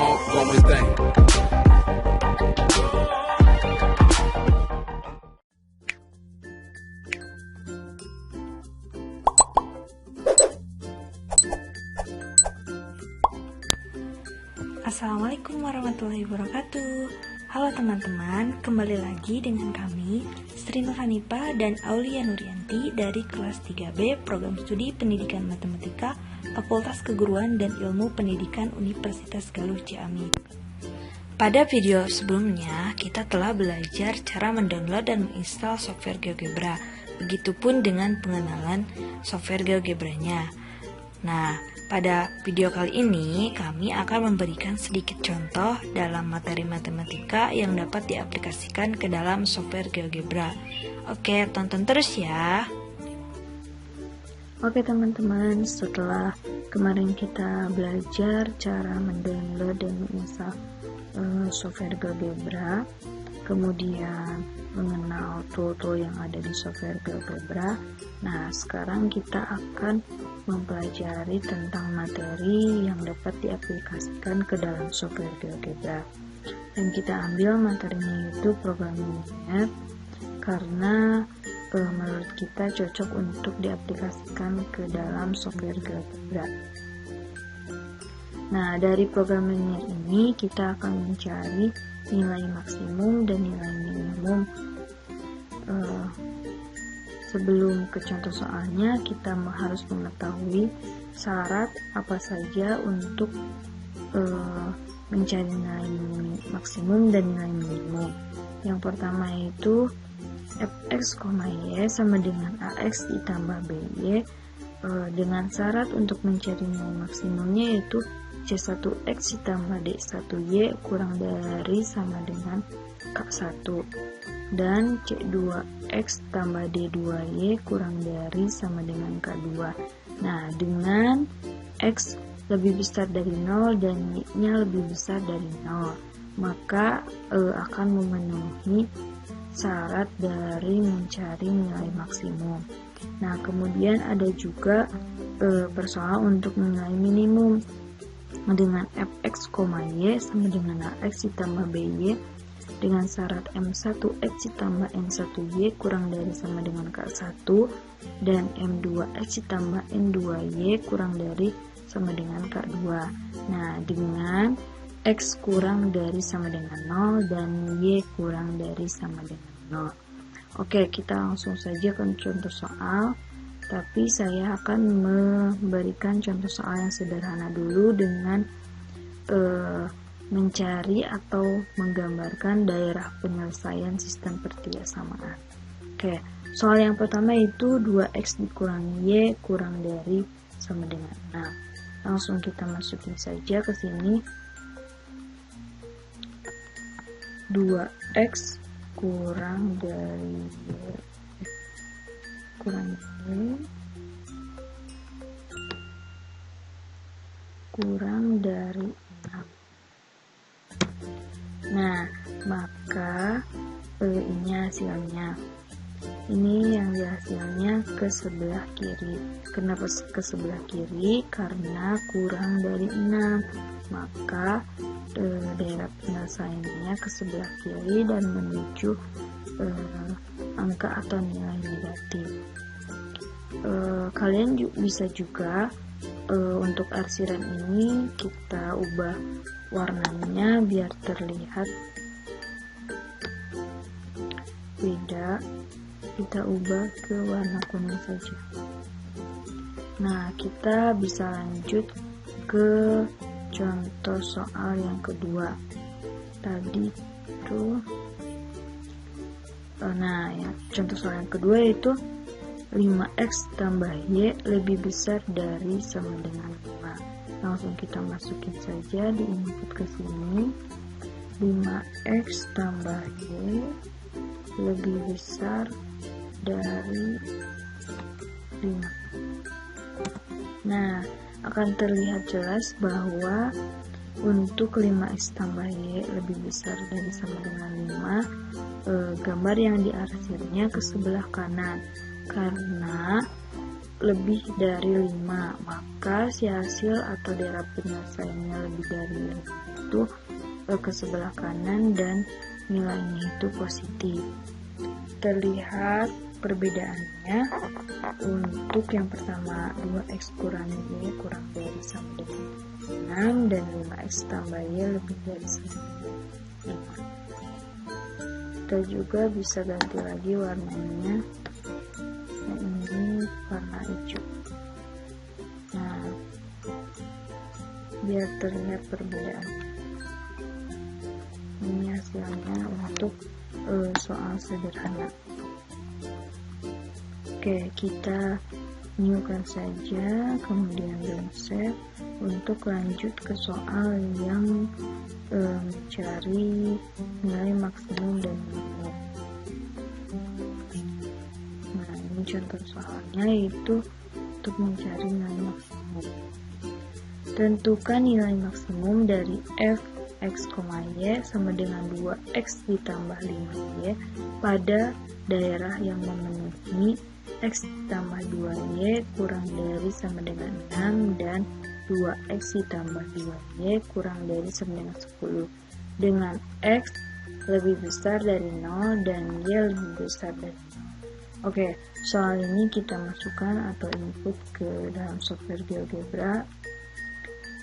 ongoing thing. Assalamualaikum warahmatullahi wabarakatuh. Halo teman-teman, kembali lagi dengan kami Sri Nur Hanifah dan Aulia Nurianti dari kelas 3B Program Studi Pendidikan Matematika Fakultas Keguruan dan Ilmu Pendidikan Universitas Galuh Ciamis. Pada video sebelumnya, kita telah belajar cara mendownload dan menginstal software GeoGebra. Begitupun dengan pengenalan software GeoGebra-nya. Nah, pada video kali ini kami akan memberikan sedikit contoh dalam materi matematika yang dapat diaplikasikan ke dalam software GeoGebra. Oke, tonton terus ya. Oke teman-teman, setelah kemarin kita belajar cara mendownload dan menginstal software GeoGebra, kemudian mengenal tool-tool yang ada di software GeoGebra. Nah, sekarang kita akan mempelajari tentang materi yang dapat diaplikasikan ke dalam software GeoGebra. Dan kita ambil materinya itu programming linear karena menurut kita cocok untuk diaplikasikan ke dalam software GeoGebra. Nah, dari programming linear ini kita akan mencari nilai maksimum dan nilai minimum. Sebelum ke contoh soalnya, kita harus mengetahui syarat apa saja untuk mencari nilai maksimum dan nilai minimum. Yang pertama itu fx, y sama dengan ax ditambah by dengan syarat untuk mencari nilai maksimumnya yaitu C1x ditambah D1y kurang dari sama dengan K1 dan C2x tambah D2y kurang dari sama dengan K2. Nah, dengan X lebih besar dari 0 dan Y-nya lebih besar dari 0, maka akan memenuhi syarat dari mencari nilai maksimum. Nah, kemudian ada juga persoalan untuk nilai minimum dengan fx, y sama dengan ax ditambah by dengan syarat m1x ditambah n1y kurang dari sama dengan k1 dan m2x ditambah n2y kurang dari sama dengan k2. Nah, dengan x kurang dari sama dengan 0 dan y kurang dari sama dengan 0. Oke, kita langsung saja ke contoh soal. Tapi saya akan memberikan contoh soal yang sederhana dulu dengan mencari atau menggambarkan daerah penyelesaian sistem pertiasamaan. Oke, soal yang pertama itu 2x dikurangi y kurang dari sama dengan 6. Langsung kita masukin saja ke sini. 2x kurang dari y kurang dari 6. Nah, maka ini hasilnya. Ini yang hasilnya ke sebelah kiri. Kenapa ke sebelah kiri? Karena kurang dari 6. Maka daerah penyelesaiannya ke sebelah kiri dan menuju angka atau nilai negatif. Kalian bisa juga untuk arsiran ini kita ubah warnanya biar terlihat beda. Kita ubah ke warna kuning saja. Nah, kita bisa lanjut ke contoh soal yang kedua. Tadi itu contoh soal yang kedua yaitu 5x tambah y lebih besar dari sama dengan 5. Langsung kita masukin saja di input ke sini. 5x tambah y lebih besar dari 5. Nah, akan terlihat jelas bahwa untuk 5x tambah y lebih besar dari sama dengan 5, gambar yang diarsirnya ke sebelah kanan karena lebih dari 5, maka si hasil atau daerah penyelesaiannya lebih dari itu ke sebelah kanan dan nilainya itu positif. Terlihat perbedaannya untuk yang pertama 2x kurangi y kurang dari sama dengan 6 dan 5x tambah y lebih dari sama dengan 5. Kita juga bisa ganti lagi warnanya, nah ini warna hijau. Nah, biar terlihat perbedaan. Ini hasilnya untuk soal sederhana. Oke, kita new-kan saja, kemudian dan save untuk lanjut ke soal yang mencari nilai maksimum dan minimum. Nah, ini contoh soalnya, yaitu untuk mencari nilai maksimum. Tentukan nilai maksimum dari f x, y sama dengan 2x ditambah 5y pada daerah yang memenuhi x ditambah 2y kurang dari sama dengan 6 dan 2x ditambah 2y kurang dari sama dengan 10 dengan x lebih besar dari 0 dan y lebih besar dari 0. Oke, soal ini kita masukkan atau input ke dalam software GeoGebra.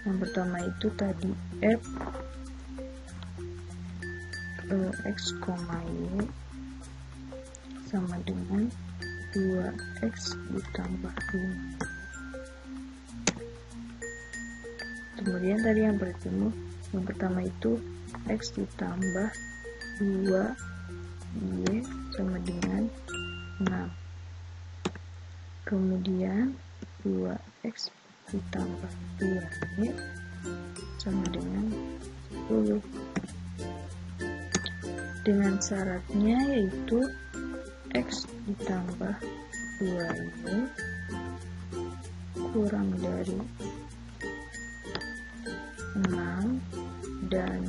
Yang pertama itu tadi f x, y sama dengan 2x ditambah 5. Kemudian tadi yang pertama itu x ditambah 2y sama dengan 6. Kemudian 2x ditambah 2y sama dengan 10. Dengan syaratnya yaitu x ditambah 2y kurang dari 6 dan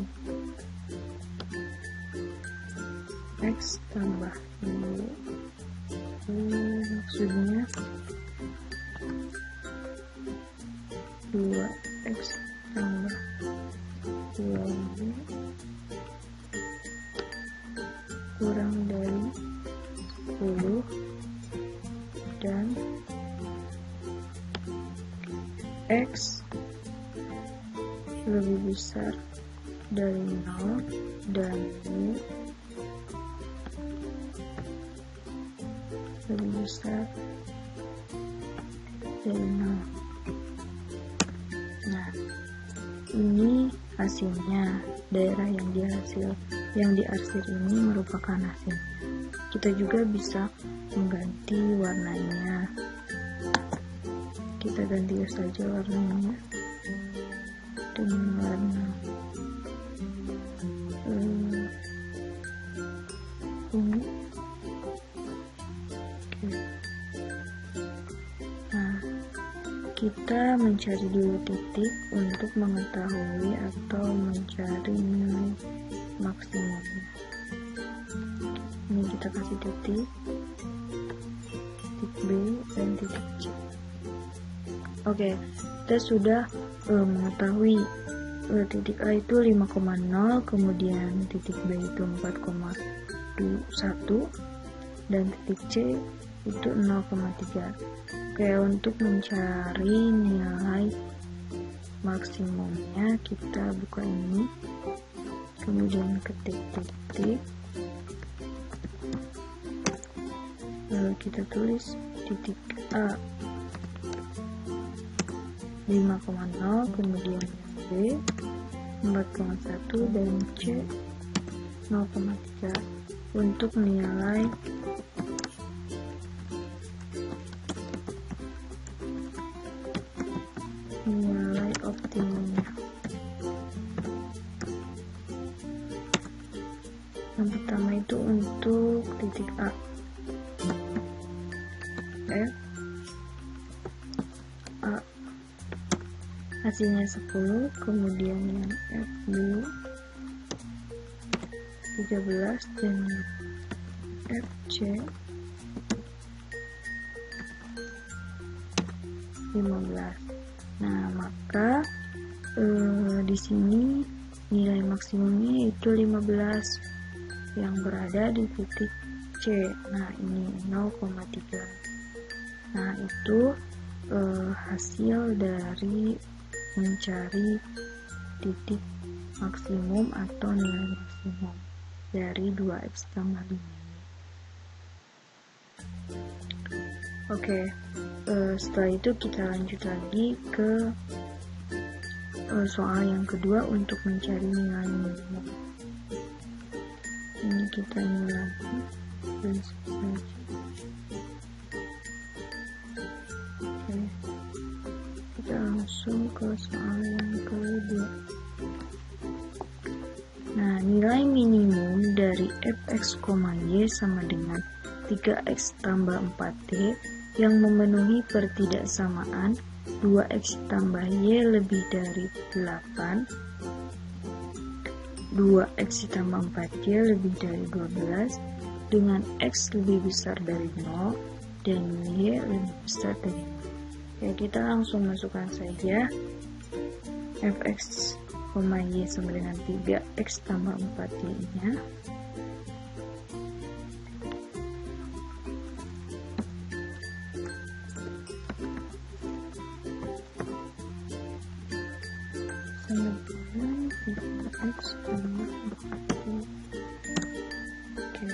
x tambah y maksudnya 2x tambah 2y kurang dari 10 dan x lebih besar dari 0 dan y lebih besar dari 0. Nah, ini hasilnya. Daerah yang diarsir ini merupakan hasil. Kita juga bisa mengganti warnanya. Kita ganti saja warnanya dengan warna ungu. Oke. Nah, kita mencari dulu titik untuk mengetahui atau mencari nilai maksimumnya. Ini kita kasih titik B dan titik C. Oke, kita sudah mengetahui titik A itu 5,0, kemudian titik B itu 4,1 dan titik C itu 0,3. Oke, untuk mencari nilai maksimumnya kita buka ini, kemudian ketik titik, lalu kita tulis titik A 5,0, kemudian B 4,1 dan C 0,3 untuk nilai optimumnya. Yang pertama itu untuk titik A, F A hasilnya 10, kemudian yang F B 13 dan F C 15. Nah, maka di sini nilai maksimumnya yaitu 15 yang berada di titik C. Nah, ini 0,3. Nah, itu hasil dari mencari titik maksimum atau nilai maksimum dari 2x tambah 5. Oke, setelah itu kita lanjut lagi ke soal yang kedua untuk mencari nilai minimum. Ini kita ini lagi tulis saja. Oke, kita langsung ke soal yang kedua. Nah, nilai minimum dari fx, y sama dengan 3x tambah 4t yang memenuhi pertidaksamaan 2x tambah y lebih dari 8, 2x tambah 4y lebih dari 12 dengan x lebih besar dari 0 dan y lebih besar dari 0. Ya, kita langsung masukkan saja fx, y sama dengan 3x tambah 4y nya. Sama dengan 3x tambah 4y. Oke,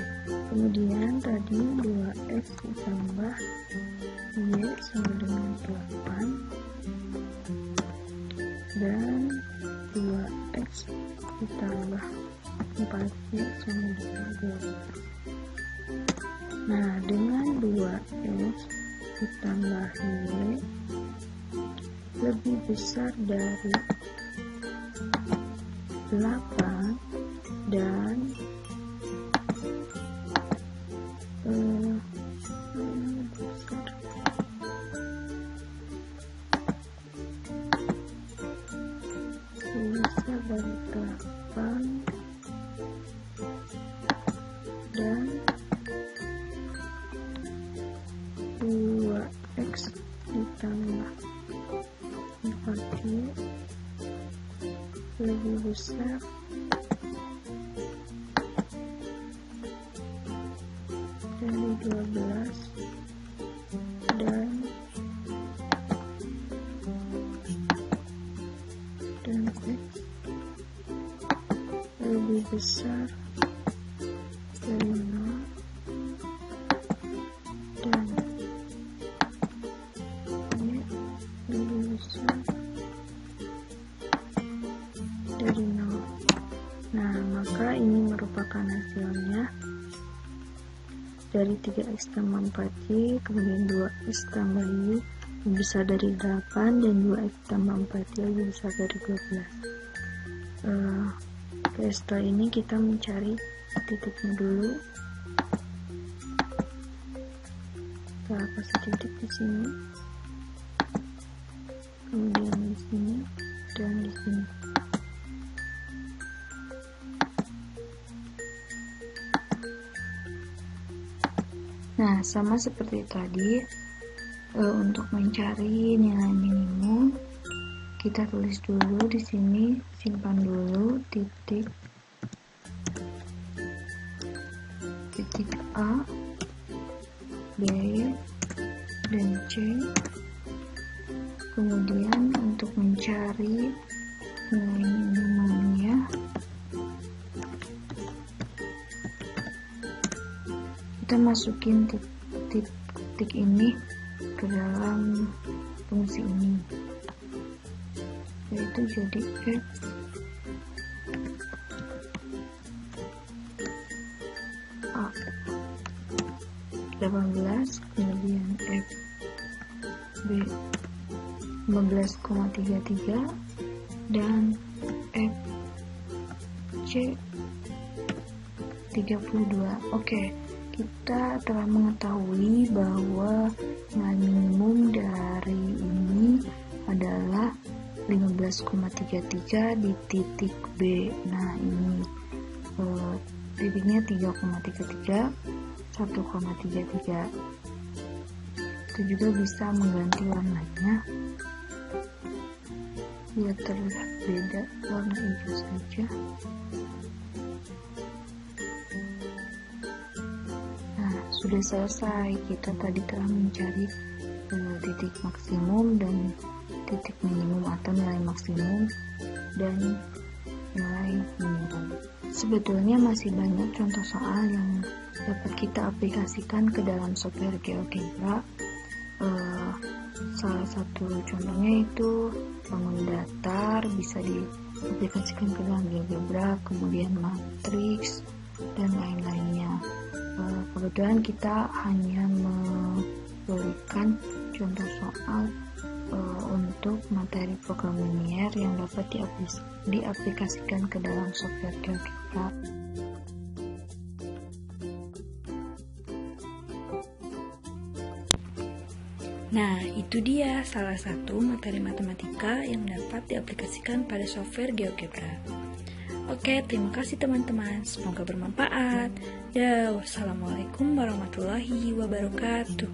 kemudian tadi 2x ditambah y sama dengan 8 dan 2x ditambah 4y sama dengan 12. Nah, dengan 2x ditambah y lebih besar dari 8 dan besar dari 8 dan 2x ditambah 4y lebih besar dari 12 dan x lebih besar dari 0 dan y lebih besar dari 0. Nah, maka ini merupakan hasilnya dari 3x tambah 4y, kemudian 2x tambah y lebih besar dari 8 dan 2x tambah 4y lebih besar dari 12. Oke, setelah ini kita mencari titiknya dulu. Kita kasih titik di sini, kemudian di sini dan di sini. Nah, sama seperti tadi, untuk mencari nilai minimum, kita tulis dulu di sini, simpan dulu titik A, B, dan C. Kemudian untuk mencari nilai minimumnya, kita masukin titik ini ke dalam fungsi ini, yaitu jadi F A 18 kemudian F B 15,33 dan F C 32. Oke, kita telah mengetahui bahwa nilai minimum dari ini adalah 15,33 di titik B. Nah, ini titiknya 3,33, 1,33. Itu juga bisa mengganti warnanya. biar terlihat beda warna hijau saja. Nah, sudah selesai. Kita tadi telah mencari titik maksimum dan titik minimum atau nilai maksimum dan nilai minimum. Sebetulnya masih banyak contoh soal yang dapat kita aplikasikan ke dalam software GeoGebra. Salah satu contohnya itu bangun datar bisa diaplikasikan ke dalam GeoGebra, kemudian matriks dan lain-lainnya. Kebetulan kita hanya memberikan contoh soal untuk materi program linier yang dapat diaplikasikan ke dalam software GeoGebra. Nah, itu dia salah satu materi matematika yang dapat diaplikasikan pada software GeoGebra. Oke, terima kasih teman-teman. Semoga bermanfaat. Wassalamualaikum warahmatullahi wabarakatuh.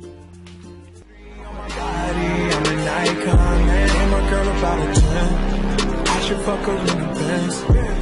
I'm an icon, man, my girl about a 10. I should fuck her in the Benz.